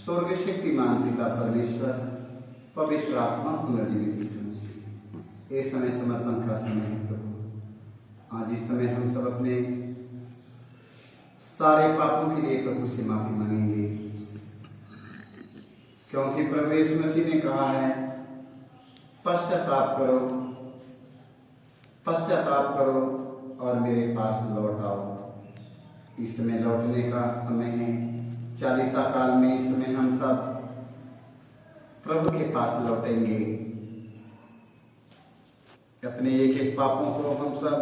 स्वर्ग शक्तिमान पिता परमेश्वर, पवित्र आत्मा पुनर्जीवित यीशु मसीह, ये समय समर्पण का समय है प्रभु। आज इस समय हम सब अपने सारे पापों के लिए प्रभु से माफी मांगेंगे, क्योंकि प्रभु यीशु मसीह ने कहा है, पश्चाताप करो और मेरे पास लौट आओ। इस समय लौटने का समय है। 40 काल में इस समय हम सब प्रभु के पास लौटेंगे। अपने एक एक पापों को हम सब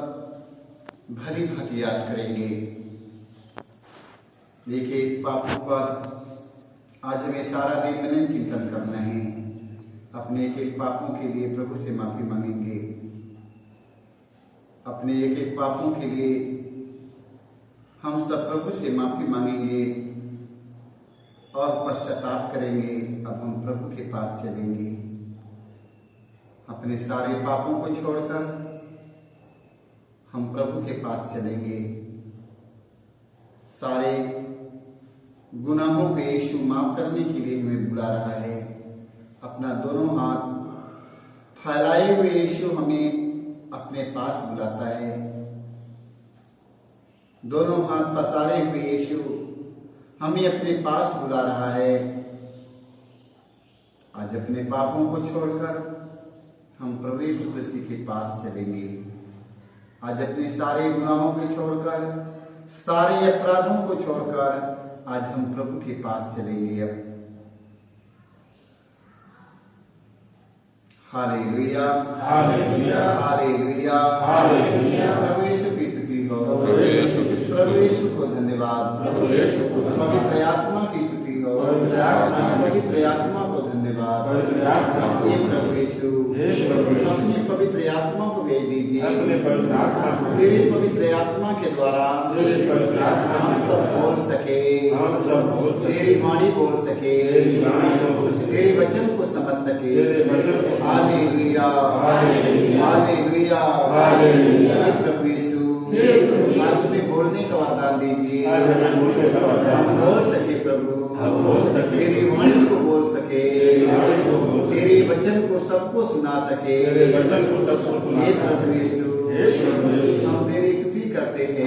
भली भांति याद करेंगे। एक एक पापों पर आज हमें सारा दिन मनन चिंतन करना है। अपने एक एक पापों के लिए प्रभु से माफी मांगेंगे। अपने एक एक पापों के लिए हम सब प्रभु से माफी मांगेंगे और पश्चाताप करेंगे। अब हम प्रभु के पास चलेंगे। अपने सारे पापों को छोड़कर हम प्रभु के पास चलेंगे। सारे गुनाहों को यीशु माफ करने के लिए हमें बुला रहा है। अपना दोनों हाथ फैलाए हुए यीशु हमें अपने पास बुलाता है। दोनों हाथ पसारे हुए यीशु हमें अपने पास बुला रहा है। आज अपने पापों को छोड़कर हम प्रभु यीशु मसीह के पास चलेंगे। आज अपने सारे गुनाहों को छोड़कर, सारे अपराधों को छोड़कर आज हम प्रभु के पास चलेंगे। अब हालेलुया, हालेलुया, हालेलुया, हालेलुया। प्रभु यीशु की स्तुति हो। प्रभु यीशु को धन्यवाद। पवित्र आत्मा की स्तुति हो। पवित्र आत्मा को धन्यवाद। हे प्रभु यीशु, अपनी पवित्र आत्मा को भेज दीजिए। तेरे पवित्र आत्मा के द्वारा हम सब बोल सके, तेरी वाणी बोल सके, तेरे वचन को समझ सके। Hallelujah, hallelujah, hallelujah. प्रभु यीशु, आज में बोलने का वरदान दीजिए। हम बोल सके प्रभु, तेरी वाणी को बोल सके, तेरे वचन को सबको सुना सके। हे प्रभु यीशु, हम तेरी स्तुति करते हैं,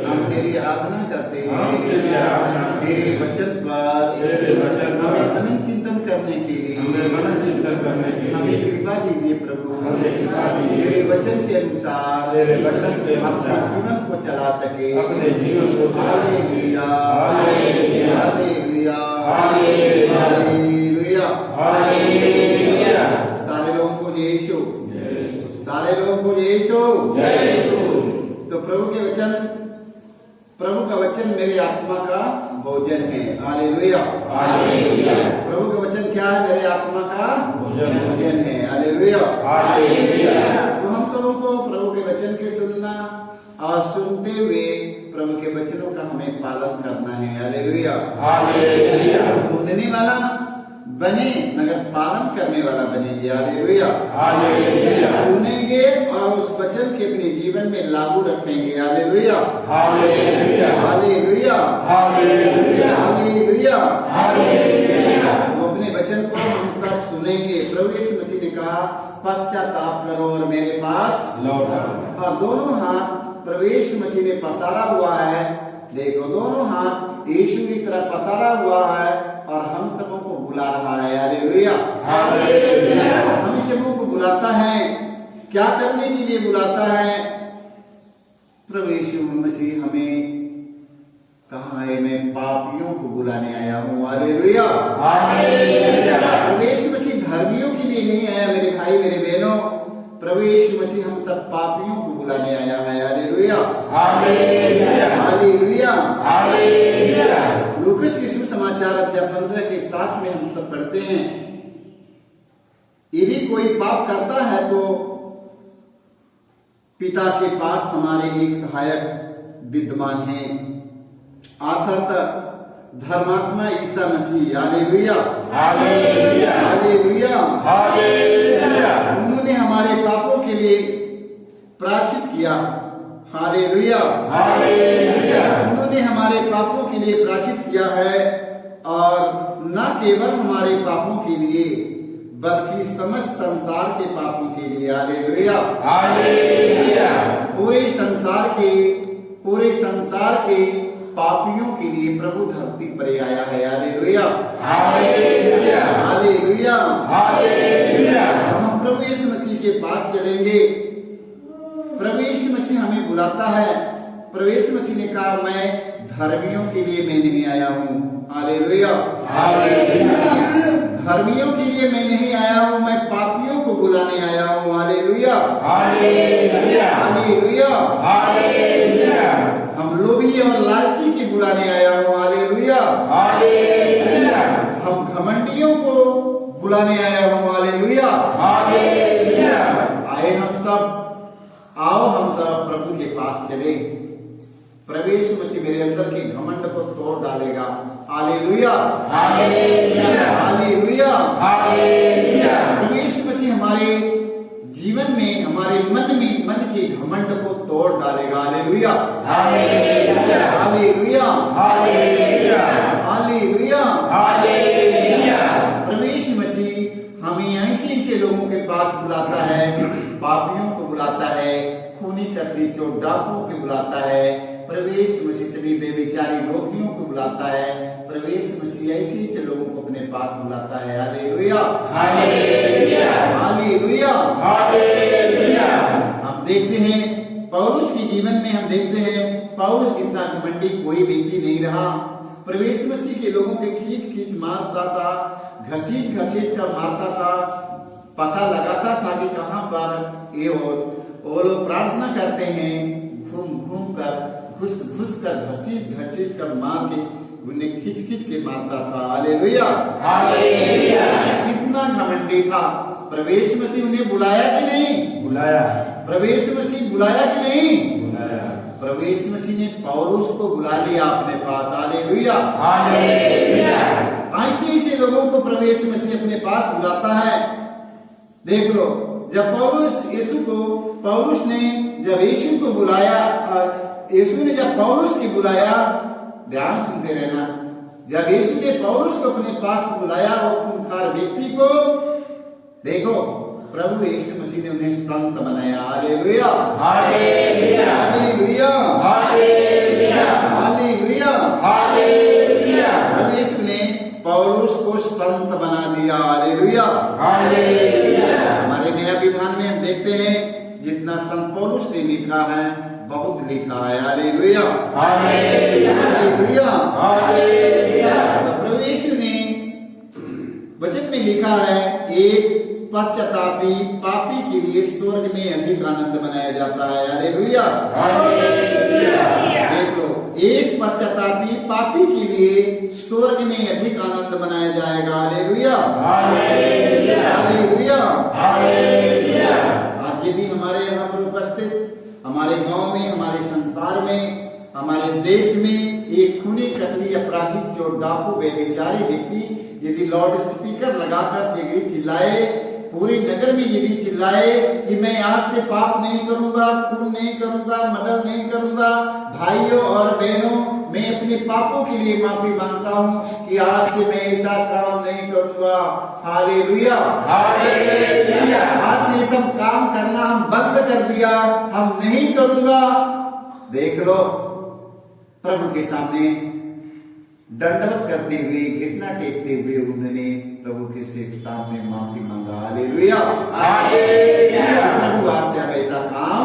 हम तेरी आराधना करते हैं। तेरे वचन पर हमें मनन चिंतन करने के लिए हमें कृपा दीजिए प्रभु। तेरे वचन के अनुसार अपने जीवन को चला सके। Hallelujah, hallelujah, hallelujah, hallelujah. सारे लोगों को यीशु, सारे लोगों को यीशु। तो प्रभु का वचन मेरी आत्मा का भोजन है। Hallelujah, hallelujah. प्रभु का वचन क्या है? मेरे आत्मा का भोजन है। Hallelujah, hallelujah. तो हम सबों को प्रभु के वचन के सुनना और सुनते हुए प्रभु के वचनों का हमें पालन करना है। Hallelujah, hallelujah. सुनने वाला बने मगर पालन करने वाला बनेंगे। Hallelujah, hallelujah. सुनेंगे और उस वचन के अपने जीवन में लागू रखेंगे। Hallelujah, hallelujah, hallelujah, hallelujah, hallelujah, hallelujah. तो अपने वचन को हम तब सुनेंगे। प्रभु यीशु मसीह ने कहा, पश्चाताप करो और मेरे पास लौट आओ। और दोनों हाथ प्रभु यीशु मसीह ने पसारा हुआ है। देखो, दोनों हाथ यीशु की तरह पसारा हुआ है और हम सबों को बुला रहा है। Hallelujah, hallelujah. हम सबों को बुलाता है। क्या करने के लिए बुलाता है? प्रभु यीशु मसीह हमें कहा है, मैं पापियों को बुलाने आया हूँ। Hallelujah, hallelujah. प्रभु यीशु मसीह धर्मियों के लिए नहीं आया मेरे भाई, मेरे बहनों। प्रभु यीशु मसीह हम सब पापियों को बुलाने आया है। Hallelujah, hallelujah, hallelujah, hallelujah. Lucas के सुसमाचार अध्याय 15 के 7 में हम सब पढ़ते हैं, यदि कोई पाप करता है तो पिता के पास हमारे एक सहायक विद्यमान है, अर्थात धर्मात्मा Isa Masih. Hallelujah, hallelujah, hallelujah, hallelujah. उन्होंने हमारे पापों के लिए प्रायश्चित किया। Hallelujah, hallelujah. उन्होंने हमारे पापों के लिए प्रायश्चित किया है और न केवल हमारे पापों के लिए बल्कि समस्त संसार के पापों के लिए। Hallelujah, hallelujah. पूरे संसार के पापियों के लिए प्रभु धरती पर आया है। Hallelujah, hallelujah, hallelujah, hallelujah. हम प्रभु यीशु मसीह के पास चलेंगे। प्रभु यीशु मसीह हमें बुलाता है। प्रभु यीशु मसीह ने कहा, मैं धर्मियों के लिए मैं नहीं आया हूँ। Hallelujah, hallelujah. धर्मियों के लिए मैं नहीं आया हूँ, मैं पापियों को बुलाने आया हूँ। Hallelujah, hallelujah, hallelujah, hallelujah. हम लोभी और लालची के बुलाने आया हूँ। हालेलुया, हालेलुया, हम घमंडियों को बुलाने आया हूँ। Hallelujah, hallelujah. आए हम सब, आओ हम सब प्रभु के पास चले। प्रभु यीशु मसीह मेरे अंदर के घमंड को तोड़ डालेगा। Hallelujah, hallelujah, hallelujah, hallelujah. प्रभु यीशु मसीह हमारे जीवन में, हमारे मन के घमंड को तोड़ डालेगा। Hallelujah, hallelujah, hallelujah, hallelujah, hallelujah, hallelujah. प्रभु यीशु मसीह हमें ऐसे लोगों के पास बुलाता है, पापियों को बुलाता है, खूनी कतली चोर डाकुओं को बुलाता है। प्रभु यीशु मसीह सभी बेविचारी लोभियों को बुलाता है। प्रभु यीशु मसीह ऐसे लोगों को अपने पास बुलाता है। Hallelujah, hallelujah, hallelujah, hallelujah. हम देखते हैं पौलुस के जीवन में, हम देखते हैं पौलुस जितना घमंडी कोई व्यक्ति नहीं रहा। प्रभु यीशु मसीह के लोगों के खींच मारता था, घसीट कर मारता था, पता लगाता था कि कहां पर ये वो लोग प्रार्थना करते हैं, घूम कर घुस कर घसीट कर मार के उन्हें खींच के मारता था। Hallelujah, hallelujah. कितना घमंडी था। प्रभु यीशु मसीह उन्हें बुलाया कि नहीं? बुलाया। प्रभु यीशु मसीह बुलाया कि नहीं? बुलाया। प्रभु यीशु मसीह ने पौलुस को बुला लिया अपने पास। Hallelujah, hallelujah. ऐसे लोगों को प्रभु यीशु मसीह अपने पास बुलाता है। देख लो, जब पौलुस ने जब यीशु को बुलाया, यीशु ने जब पौलुस को बुलाया, ध्यान सुनते रहना, जब यीशु ने पौलुस को अपने पास बुलाया, वो खूंखार व्यक्ति को देखो, प्रभु यीशु मसीह ने उन्हें संत बनाया। Hallelujah, hallelujah, hallelujah, hallelujah, hallelujah, hallelujah. प्रभु यीशु ने पौलुस को संत बना दिया। Hallelujah, hallelujah. हमारे नया विधान में हम देखते हैं जितना संत पौलुस ने लिखा है, बहुत लिखा है। Hallelujah, hallelujah, hallelujah, hallelujah. तो प्रभु यीशु ने वचन में लिखा है, एक पश्चातापी पापी के लिए स्वर्ग में अधिक आनंद मनाया जाता है। Hallelujah, hallelujah. देख लो, एक पश्चातापी पापी के लिए स्वर्ग में अधिक आनंद मनाया जाएगा। Hallelujah, hallelujah, hallelujah, hallelujah. आज यदि हमारे यहाँ पर उपस्थित, हमारे गांव में, हमारे संसार में, हमारे देश में एक खूनी कतली अपराधी चोर डाकू बेचारे व्यक्ति यदि लाउड स्पीकर लगाकर यदि चिल्लाए, पूरे नगर में यदि चिल्लाए कि मैं आज से पाप नहीं करूंगा, खून नहीं करूंगा, मर्डर नहीं करूंगा, भाइयों और बहनों, मैं अपने पापों के लिए माफी मांगता हूं कि आज से मैं ऐसा काम नहीं करूंगा। Hallelujah, hallelujah. आज से सब काम करना हम बंद कर दिया, हम नहीं करूंगा। देख लो, प्रभु के सामने दंडवत करते हुए, घुटना टेकते हुए उन्होंने प्रभु के सामने माफी मांगा। Hallelujah, hallelujah. प्रभु आज से अब ऐसा काम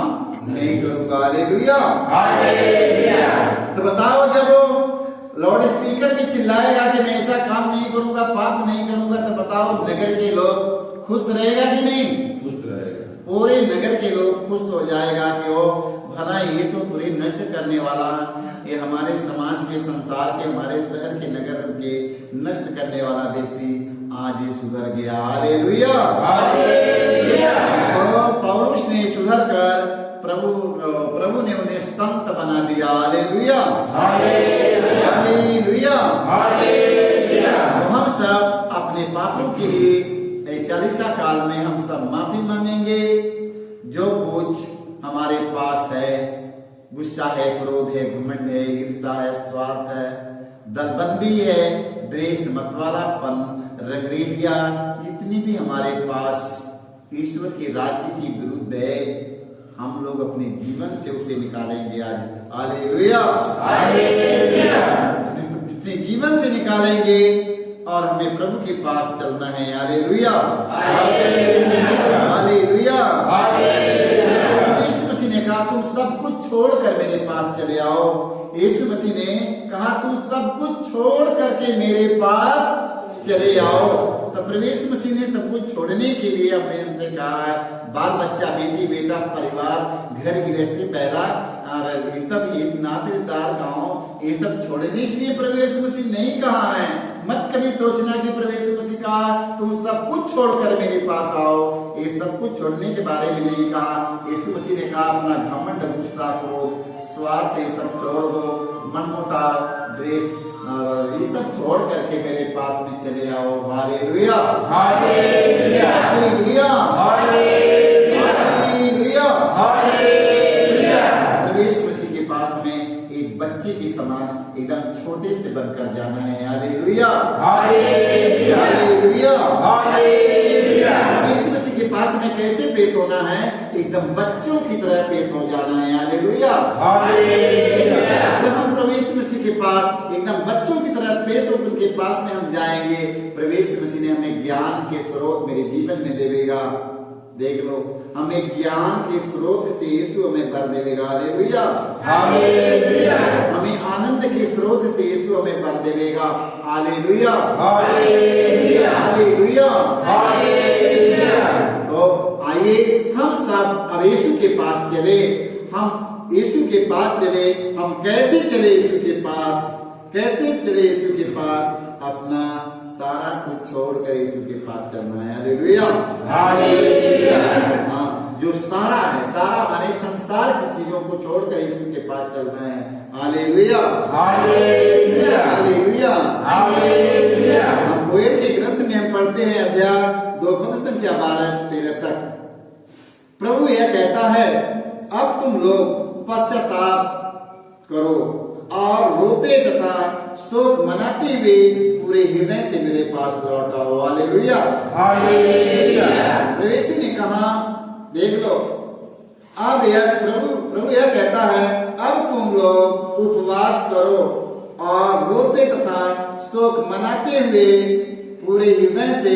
नहीं करूंगा। Hallelujah, hallelujah. तो बताओ, जब वो लाउड स्पीकर में चिल्लाएगा कि मैं ऐसा काम नहीं करूंगा, पाप नहीं करूंगा, तो बताओ नगर के लोग खुश रहेगा कि नहीं? खुश रहेगा। पूरे नगर के लोग खुश हो जाएगा कि ओ भला ये तो पूरी नष्ट करने वाला, ये हमारे समाज के, संसार के, हमारे शहर के, नगर के नष्ट करने वाला व्यक्ति आज ही सुधर गया। Hallelujah, hallelujah. तो पौलुस ने सुधर कर प्रभु ने उन्हें संत बना दिया। Hallelujah, hallelujah, hallelujah, hallelujah. तो हम सब अपने पापों के लिए 40 काल में हम सब माफी मांगेंगे। जो कुछ हमारे पास है, गुस्सा है, क्रोध है, घमंड है, ईर्ष्या है, स्वार्थ है, दलबंदी है, द्वेष, मतवालापन, रंगरेलिया, जितनी भी हमारे पास ईश्वर के राज्य की विरुद्ध है, हम लोग अपने जीवन से उसे निकालेंगे आज। Hallelujah, hallelujah. अपने जीवन से निकालेंगे और हमें प्रभु के पास चलना है। Hallelujah, hallelujah. यीशु मसीह ने कहा तुम सब कुछ छोड़कर मेरे पास चले आओ। यीशु मसीह ने कहा तुम सब कुछ छोड़ करके मेरे पास चले आओ। तो प्रभु यीशु मसीह ने सब कुछ छोड़ने के लिए हमें हमसे कहा है, बाल बच्चा, बेटी बेटा, परिवार, घर गृहस्थी, पहला और ये सब, ये नातेदार, गांव, ये सब छोड़ने के लिए प्रभु यीशु मसीह नहीं कहा है। मत कभी सोचना कि प्रभु यीशु मसीह कहा तुम सब कुछ छोड़कर मेरे पास आओ। ये सब कुछ छोड़ने के बारे में नहीं कहा। यीशु मसीह ने कहा अपना घमंड, गुस्सा, क्रोध, स्वार्थ, ये सब छोड़ दो, मनमुटाव, द्वेष, ये सब छोड़ करके मेरे पास में चले आओ। Hallelujah, hallelujah, hallelujah, hallelujah, hallelujah. प्रभु यीशु मसीह के पास में एक बच्चे के समान एकदम छोटे से बनकर जाना है। Hallelujah, hallelujah, hallelujah, hallelujah. प्रभु यीशु मसीह के पास में कैसे पेश होना है? एकदम बच्चों की तरह पेश हो जाना है। Hallelujah, hallelujah. जब हम प्रभु यीशु मसीह के पास एकदम बच्चों की तरह पेश होकर उनके पास में हम जाएंगे, प्रभु यीशु मसीह ने हमें ज्ञान के स्रोत मेरे जीवन में देगा। देख लो, हमें ज्ञान के स्रोत से यीशु हमें भर देगा। Hallelujah, hallelujah. हमें आनंद के स्रोत से यीशु हमें भर देगा। Hallelujah, hallelujah, hallelujah, hallelujah. तो आइए हम सब अब यीशु के पास चले। हम यीशु के पास चले। हम कैसे चले यीशु के पास? कैसे चले यीशु के पास? अपना सारा कुछ छोड़कर यीशु के पास चलना है। Hallelujah, hallelujah. हाँ, जो सारा है, सारा माने संसार की चीजों को छोड़कर यीशु के पास चलना है। Hallelujah, hallelujah, hallelujah, hallelujah. हम कोयल के ग्रंथ में हम पढ़ते हैं अध्याय 2 पद संख्या 12 से 13 तक। प्रभु यह कहता है अब तुम लोग पश्चाताप करो और रोते तथा शोक मनाते हुए पूरे हृदय से मेरे पास लौट आओ। Hallelujah, hallelujah. प्रभु यीशु ने कहा देख लो, अब यह प्रभु यह कहता है अब तुम लोग उपवास करो और रोते तथा शोक मनाते हुए पूरे हृदय से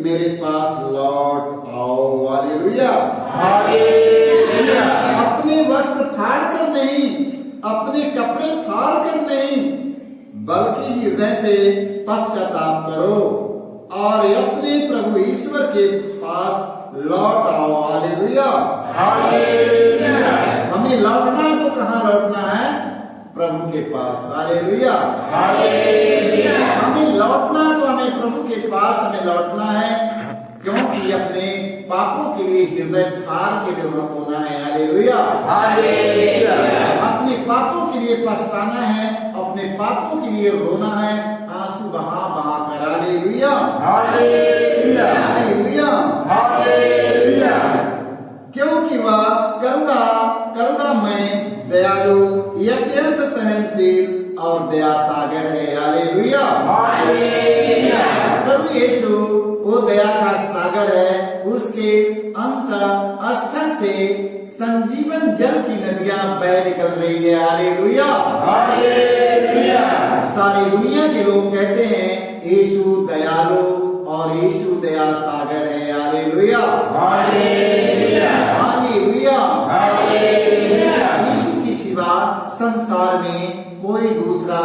मेरे पास लौट आओ। Hallelujah, hallelujah. अपने वस्त्र फाड़ कर नहीं, अपने कपड़े फाड़ कर नहीं, बल्कि हृदय से पश्चाताप करो और अपने प्रभु ईश्वर के पास लौट आओ। Hallelujah, hallelujah. हमें लौटना तो कहाँ लौटना है? प्रभु के पास। Hallelujah, hallelujah. हमें लौटना तो हमें प्रभु के पास हमें लौटना है, क्योंकि अपने पापों के लिए हृदय फाड़ के लिए होना है। Hallelujah, hallelujah. अपने पापों के लिए पछताना है, अपने पापों के लिए रोना है, आंसू बहा बहा कर। Hallelujah, hallelujah, hallelujah, hallelujah. क्योंकि वह करुणामय, दयालु, अत्यंत सहनशील और दया सागर है। Hallelujah, hallelujah. प्रभु यीशु वो दया का सागर है। उसके अंत स्थल से संजीवन जल की नदियां बह निकल रही है। Hallelujah, hallelujah. सारी दुनिया के लोग कहते हैं यीशु दयालु और यीशु दया सागर है। Hallelujah, hallelujah, hallelujah, hallelujah. Yeshu की सिवा संसार में कोई दूसरा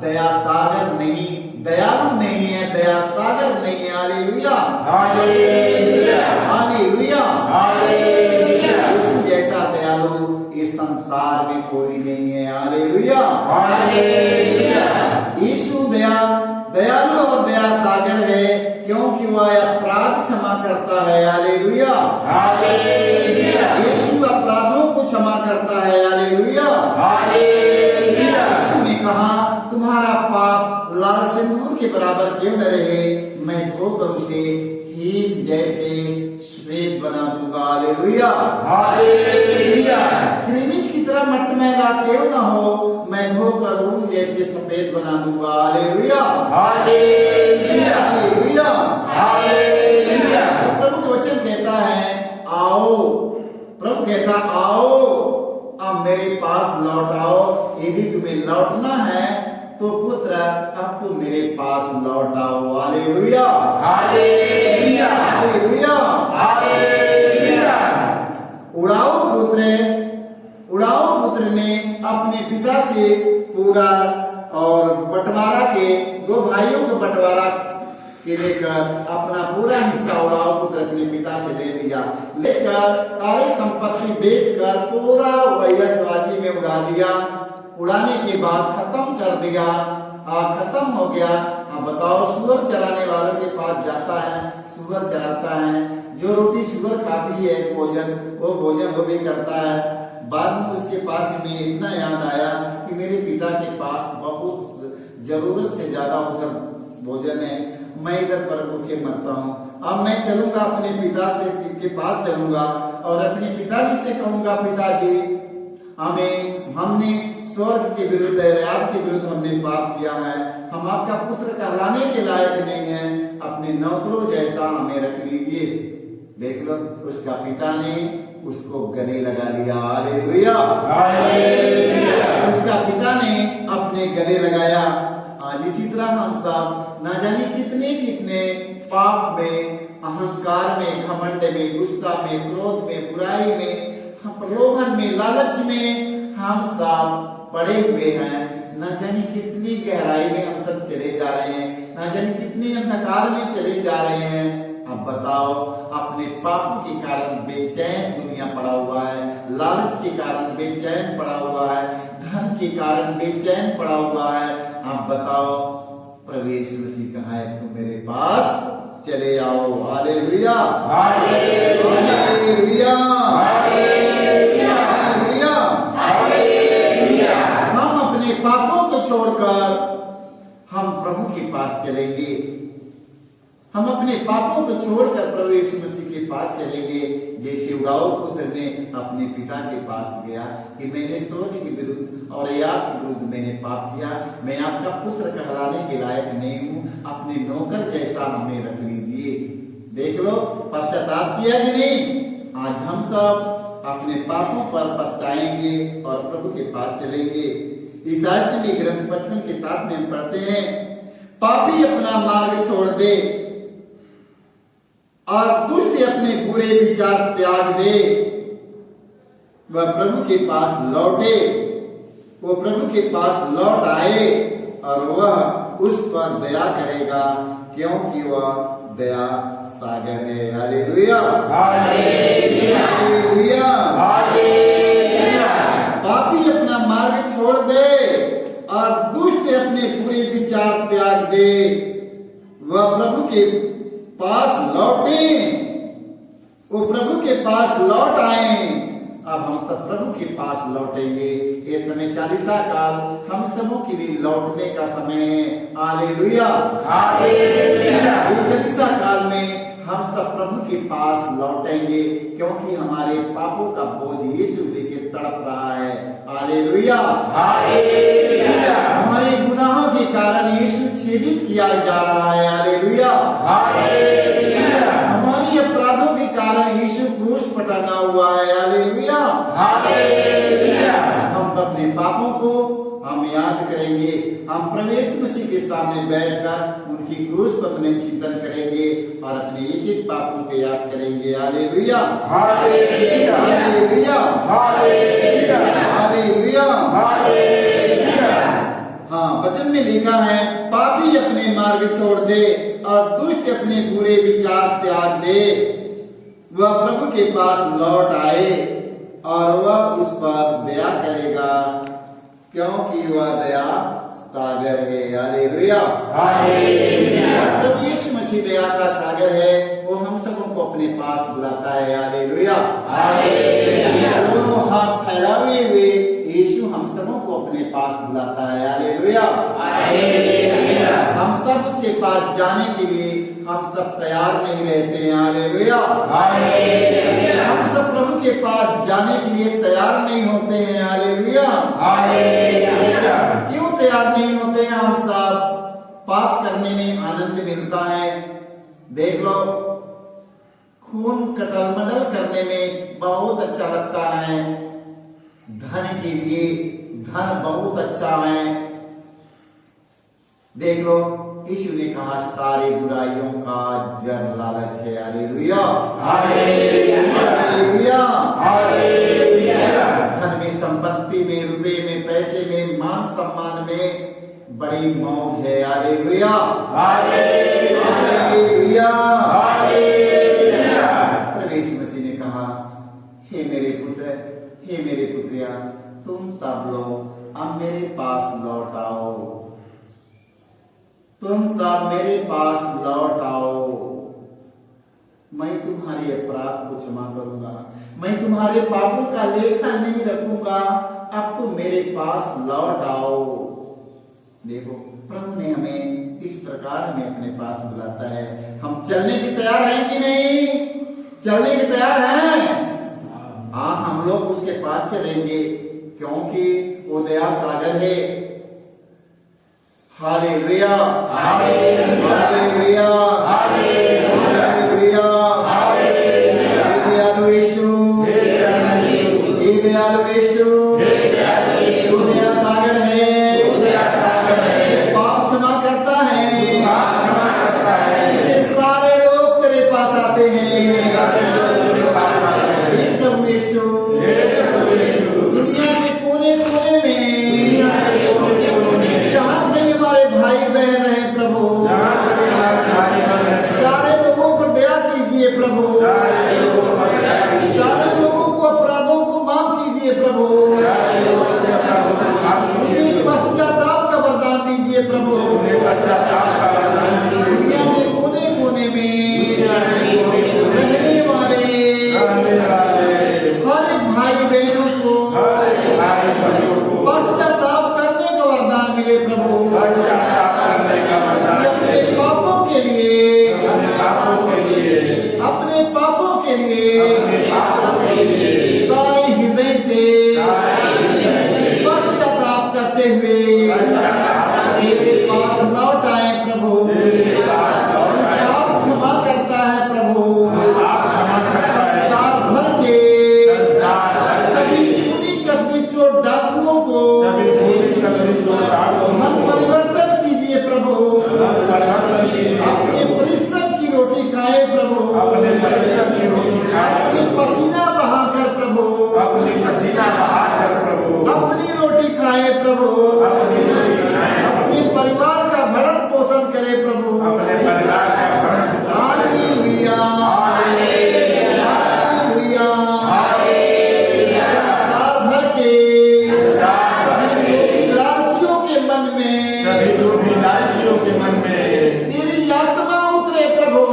दया सागर नहीं, दयालु नहीं है, दया सागर नहीं है। Hallelujah, hallelujah, hallelujah, hallelujah. Yeshu जैसा दयालु इस संसार में कोई नहीं है। Hallelujah, hallelujah. यीशु दयालु और दया सागर है, क्योंकि वह अपराध क्षमा करता है। Hallelujah, hallelujah. यीशु अपराधों को क्षमा करता है। Hallelujah, hallelujah. यीशु ने कहा तुम्हारा पाप लाल सिंदूर के बराबर क्यों न रहे, मैं धोकर उसे हीन जैसे श्वेत बना दूंगा। Hallelujah, hallelujah. क्रीमिच की तरह मटमैला क्यों ना हो, मैं धोकर ऊन जैसे सफेद बना दूंगा। Hallelujah, hallelujah, hallelujah, hallelujah. तो प्रभु का वचन कहता है आओ, प्रभु कहता आओ अब मेरे पास लौट आओ। यदि तुम्हें लौटना है तो पुत्र अब तुम मेरे पास लौट आओ। Hallelujah, hallelujah, hallelujah, hallelujah. उड़ाऊ पुत्र ने अपने पिता से पूरा और बंटवारा के दो भाइयों को बंटवारा के लेकर अपना पूरा हिस्सा उड़ाऊ पुत्र अपने पिता से ले लिया। लेकर सारी संपत्ति बेचकर पूरा वैश्यवाजी में उड़ा दिया। उड़ाने के बाद खत्म कर दिया, खत्म हो गया। बताओ, सुअर चराने वालों के पास जाता है, सुअर चराता है, जो रोटी सुअर खाती है भोजन वो भी करता है। बाद में उसके पास में इतना याद आया कि मेरे पिता के पास बहुत जरूरत से ज्यादा उधर भोजन है, मैं इधर पर भूखे मरता हूँ। अब मैं चलूंगा अपने पिता से के पास चलूंगा और अपने पिताजी से कहूंगा, पिताजी हमने स्वर्ग के विरुद्ध, आपके विरुद्ध हमने पाप किया है, हम आपका पुत्र कहलाने के लायक नहीं है, अपने नौकरों जैसा हमें रख लीजिए। देख लो, उसका पिता ने उसको गले लगा लिया। Hallelujah, hallelujah. उसका पिता ने अपने गले लगाया। आज इसी तरह हम सब ना जाने कितने कितने पाप में, अहंकार में, घमंड में, गुस्सा में, क्रोध में, बुराई में, प्रलोभन में, लालच में हम सब पड़े हुए हैं। न जाने कितनी गहराई में हम सब चले जा रहे हैं, न जाने कितनी अंधकार में चले जा रहे हैं। अब बताओ, अपने पापों के कारण बेचैन दुनिया पड़ा हुआ है, लालच के कारण बेचैन पड़ा हुआ है, धन के कारण बेचैन पड़ा हुआ है। अब बताओ, प्रभु यीशु मसीह कहा है, तुम मेरे पास चले आओ। Hallelujah, hallelujah, hallelujah, hallelujah, hallelujah. हम अपने पापों को छोड़कर हम प्रभु के पास चलेंगे। हम अपने पापों को छोड़कर प्रभु यीशु मसीह के पास चलेंगे। जैसे उड़ाऊ पुत्र ने अपने पिता के पास गया कि मैंने स्वर्ग के विरुद्ध और आपके विरुद्ध मैंने पाप किया, मैं आपका पुत्र कहलाने के लायक नहीं हूँ, अपने नौकर जैसा हमें रख लीजिए। देख लो, पश्चाताप किया कि नहीं? आज हम सब अपने पापों पर पछताएंगे और प्रभु के पास चलेंगे। ईसाई नबी ग्रंथ 55 के 7 में हम पढ़ते हैं, पापी अपना मार्ग छोड़ दे और दुष्ट अपने बुरे विचार त्याग दे, वह प्रभु के पास लौटे, वो प्रभु के पास लौट आए और वह उस पर दया करेगा, क्योंकि वह दया सागर है। Hallelujah, hallelujah, hallelujah, hallelujah. पापी अपना मार्ग छोड़ दे और दुष्ट अपने बुरे विचार त्याग दे, वह प्रभु के पास लौटे, वो प्रभु के पास लौट आए। अब हम सब प्रभु के पास लौटेंगे। ये समय चालीसा काल हम सबों के लिए लौटने का समय है। Hallelujah, hallelujah. ये चालीसा काल में हम सब प्रभु के पास लौटेंगे, क्योंकि हमारे पापों का बोझ यीशु लेके तड़प रहा है। Hallelujah, hallelujah. हमारे गुनाहों के कारण यीशु छेदित किया जा रहा है। Hallelujah, hallelujah. हमारी अपराधों के कारण यीशु क्रूस पर टंगा हुआ है। Hallelujah, hallelujah. हम अपने पापों को हम याद करेंगे, हम प्रभु यीशु मसीह के सामने बैठकर उनकी क्रूस पर अपने चिंतन करेंगे और अपने एक एक पापों को याद करेंगे। Hallelujah, hallelujah, hallelujah, hallelujah, hallelujah, hallelujah. हाँ, वचन में लिखा है, पापी अपने मार्ग छोड़ दे और दुष्ट अपने बुरे विचार त्याग दे, वह प्रभु के पास लौट आए और वह उस पर दया करेगा, क्योंकि वह दया सागर है। Hallelujah, hallelujah. प्रभु यीशु मसीह दया का सागर है, वो हम सबों को अपने पास बुलाता है। Hallelujah, hallelujah. दोनों हाथ फैलाए हुए यीशु हम सबों को अपने पास बुलाता है। हालेलुया। हालेलुया। हम सब उसके पास जाने के लिए हम सब तैयार नहीं रहते हैं। हालेलुया। हालेलुया। हम सब प्रभु के पास जाने के लिए तैयार नहीं होते हैं। हालेलुया। हालेलुया। क्यों तैयार नहीं होते हैं? हम सब पाप करने में आनंद मिलता है। देख लो, खून कटल-मडल करने में बहुत अच्छा लगता है। धन के लिए धन बहुत अच्छा है। देख लो, यीशु ने कहा सारे बुराइयों का जड़ लालच है। हालेलुया। हालेलुया। हालेलुया। धन में, संपत्ति में, रुपए में, पैसे में, मान सम्मान में बड़ी मौज है। हालेलुया। हालेलुया। प्रभु यीशु मसीह ने कहा, हे मेरे पुत्र, हे मेरे पुत्रियां, तुम सब लोग अब मेरे पास लौट आओ। तुम सब मेरे पास लौट आओ। मैं तुम्हारे अपराध को क्षमा करूंगा। मैं तुम्हारे पापों का लेखा नहीं रखूंगा। अब तुम मेरे पास लौट आओ। देखो, प्रभु ने हमें इस प्रकार हमें अपने पास बुलाता है। हम चलने की तैयार हैं कि नहीं? चलने की तैयार हैं? हाँ, हम लोग उसके पास चलेंगे क्योंकि वो दया सागर है। हालेलुया। हालेलुया। हालेलुया। हे दयालु यीशु, हे दयालु यीशु, तू दया सागर है, पाप क्षमा करता है। इससे सारे लोग तेरे पास आते हैं। हे प्रभु यीशु, दुनिया के कोने कोने में जहाँ कहीं हमारे भाई बहन हैं प्रभु, सारे लोगों पर दया कीजिए प्रभु। सारे लोगों को अपराधों को माफ कीजिए प्रभु। उन्हें पश्चाताप का वरदान दीजिए प्रभु। दुनिया के कोने कोने में रहने वाले हर एक भाई बहनों को पश्चाताप करने का वरदान मिले प्रभु। अपने पापों के लिए, अपने पापों के लिए सारे हृदय से पश्चाताप करते हुए तेरे पास लौट आए प्रभु। पाप क्षमा करता है प्रभु। संसार भर के सभी खूनी कसदी चोट डाकुओं को मन परिवर्तन कीजिए प्रभु। अपने परिश्रम की रोटी खाए प्रभु। अपने पसीना बहाकर प्रभु। अपनी रोटी खाए प्रभु। अपने परिवार का भरण पोषण करे प्रभु। हालेलुया। हालेलुया। संसार भर के सभी लोभी लालचियों के मन में तेरी आत्मा उतरे प्रभु।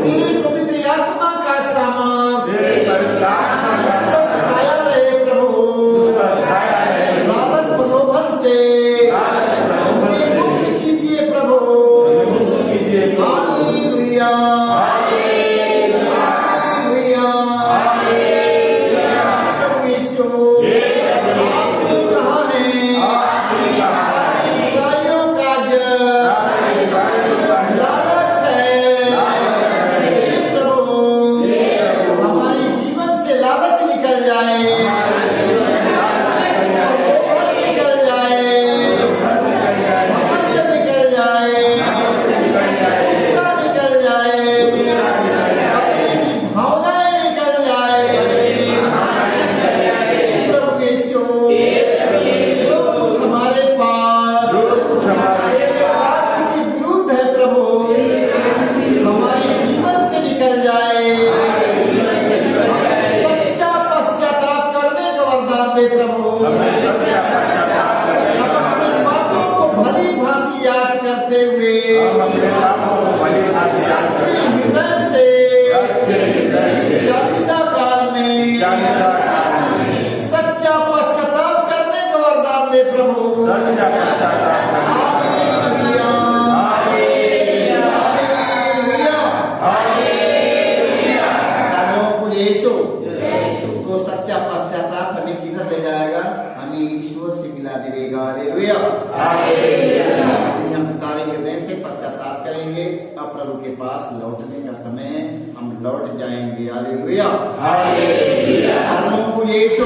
तेरी पवित्र आत्मा का सामर्थ छाया रहे प्रभु। लालच प्रलोभन से उन्हें मुक्त कीजिए प्रभु। हालेलुया। हालेलुया। प्रभु यीशु, आपने कहा है सारी बुराइयों का जड़ लालच है। हे प्रभु, हमारे जीवन से लालच निकल जाए, प्रलोभन निकल जाए, घमंड निकल जाए, गुस्सा निकल जाए, अपने की भावनाएं निकल जाए। हे प्रभु यीशु, जो कुछ हमारे पास तेरे वाक्य के विरुद्ध है प्रभु, हमारे जीवन से निकल जाए। हमें सच्चा पश्चाताप करने का वरदान दे प्रभु। हम अपने पापों को भली भांति याद करते हुए सच्चे हृदय से इस चालीसा काल में सच्चा पश्चाताप से पश्चाताप करेंगे, अब प्रभु के पास लौटने का समय हम लौट जाएंगे। हालेलुया। हालेलुया। सारे लोगों को यीशु